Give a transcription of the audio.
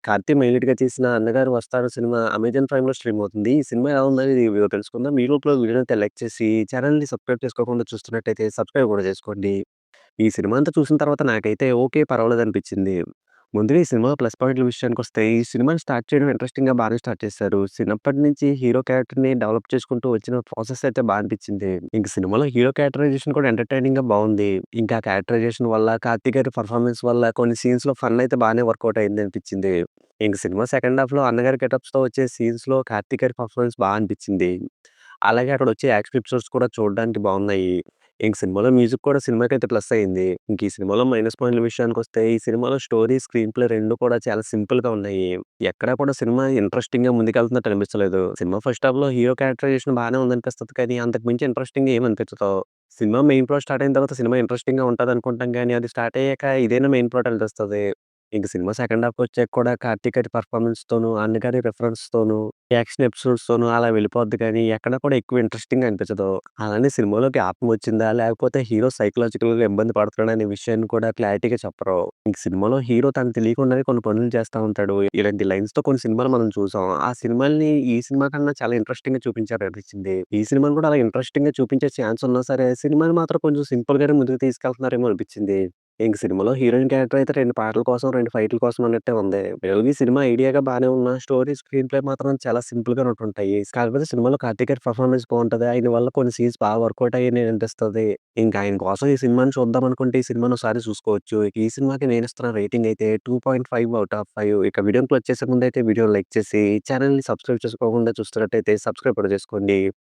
Karthi main లీడ్‌గా చేసిన 'అన్నగారు వస్తారు' సినిమా అమెజాన్ ప్రైమ్‌లో స్ట్రీమ్ అవుతుంది. ఈ సినిమా ఎలా ఉందనేది ఈ వీడియోలో తెలుసుకుందాం. ఈ లోపల వీడియోనైతే లైక్ చేసి ఛానెల్‌ని సబ్స్క్రైబ్ చేసుకోకుండా చూస్తున్నట్టయితే సబ్స్క్రైబ్ కూడా చేసుకోండి. ఈ సినిమా అంతా చూసిన తర్వాత నాకైతే ఓకే. పర్వాలేదనిపించింది. ముందుగా ఈ సినిమా ప్లస్ పాయింట్‌ల విషయానికొస్తే, ఈ సినిమాని స్టార్ట్ చేయడం ఇంట్రెస్టింగ్‌గా బానే స్టార్ట్ చేశారు. చిన్నప్పటి నుంచి హీరో క్యారెక్టర్‌ని డెవలప్ చేసుకుంటూ వచ్చిన ప్రాసెస్ అయితే బా అనిపించింది. ఇంక సినిమాలో హీరో క్యారెక్టరైజేషన్ కూడా ఎంటర్‌టైనింగ్‌గా బావుంది. ఇంకా క్యారెక్టరైజేషన్ వల్ల, కార్తీ గారి పెర్ఫార్మన్స్ వల్ల కొన్ని సీన్స్‌లో ఫన్ అయితే బానే వర్కౌట్ అయిందనిపించింది. ఇంక సినిమా సెకండ్ హాఫ్‌లో అన్నగారి గెటప్స్‌తో వచ్చే సీన్స్‌లో కార్తీ గారి పెర్ఫార్మన్స్ బా అనిపించింది. అలాగే అక్కడొచ్చే యాక్షన్ ఎపిసోడ్స్ కూడా చూడడానికి బావున్నాయి. ఇంక సినిమాలో మ్యూజిక్ కూడా సినిమాకైతే ప్లస్ అయింది. ఇంక ఈ సినిమాలో మైనస్ పాయింట్‌ల విషయానికొస్తే, ఈ సినిమాలో స్టోరీ, స్క్రీన్ ప్లే 2 కూడా చాలా సింపుల్‌గా ఉన్నాయి. ఎక్కడా కూడా సినిమా ఇంట్రెస్టింగ్‌గా ముందుకెళ్తున్నట్టు అనిపించలేదు. సినిమా ఫస్ట్ హాఫ్‌లో హీరో క్యారెక్టరైజేషన్ బానే ఉందనిపిస్తది కానీ, అంతకు మించి ఇంట్రెస్టింగ్‌గా ఏమి అనిపించదు. సినిమా మెయిన్ ప్లాట్ స్టార్ట్ అయిన తర్వాత సినిమా ఇంట్రెస్టింగ్‌గా ఉంటదనుకుంటాం గానీ, అది స్టార్ట్ అయ్యాక ఇదేనా మెయిన్ ప్లాట్ అనిపిస్తది. ఇంక సినిమా సెకండ్ హాఫ్‌కొచ్చాక కూడా కార్తీక్ గారి పెర్ఫార్మన్స్‌తోను, అన్నగారి రిఫరెన్స్‌తోను, యాక్షన్ ఎపిసోడ్స్‌తోను అలా వెళ్ళిపోద్ది కానీ, ఎక్కడ కూడా ఎక్కువ ఇంట్రెస్టింగ్‌గా అనిపించదు. అలానే సినిమాలోకి ఆత్మ వచ్చిందా? లేకపోతే హీరో సైకలాజికల్‌గా ఇబ్బంది పడుతున్నాడనే విషయాన్ని కూడా క్లారిటీగా చెప్పరు. ఇంక సినిమాలో హీరో తనకు తెలియకుండానే కొన్ని పనులు చేస్తా ఉంటాడు. ఇలాంటి లైన్స్‌తో కొన్ని సినిమాలు మనం చూసాం. ఆ సినిమాల్ని ఈ సినిమా కన్నా చాలా ఇంట్రెస్టింగ్‌గా చూపించారనిపించింది. ఈ సినిమాని కూడా అలా ఇంట్రెస్టింగ్‌గా చూపించే ఛాన్స్ ఉన్నా సరే, సినిమాని మాత్రం కొంచెం సింపుల్‌గానే ముందుకు తీసుకెళ్తున్నారేమో అనిపించింది. ఇంక సినిమాలో హీరోయిన్ క్యారెక్టర్ అయితే 2 పాటల కోసం, 2 ఫైట్‌ల కోసం అన్నట్టే ఉంది. మేబీ సినిమా ఐడియాగా బానే ఉన్నా, స్టోరీ, స్క్రీన్ ప్లే మాత్రం చాలా సింపుల్‌గా ఉంటుంటాయి. కాకపోతే సినిమాలో కార్తీక్ గారి పెర్ఫార్మన్స్ బావుంటది. ఆయన వల్ల కొన్ని సీన్స్ బాగా వర్కౌట్ అయ్యాయని అనిపిస్తది. ఇంకా ఆయన కోసం ఈ సినిమాని చూద్దాం అనుకుంటే, ఈ సినిమాని ఒకసారి చూసుకోవచ్చు. ఈ సినిమాకి నేనిస్తున్న రేటింగ్ అయితే 2.5 ఔట్ ఆఫ్ 5. ఇక వీడియోని క్లోజ్ చేసే ముందైతే వీడియోని లైక్ చేసి, ఛానెల్‌ని సబ్స్క్రైబ్ చేసుకోకుండా చూస్తున్నట్టయితే సబ్స్క్రైబ్ కూడా చేసుకోండి.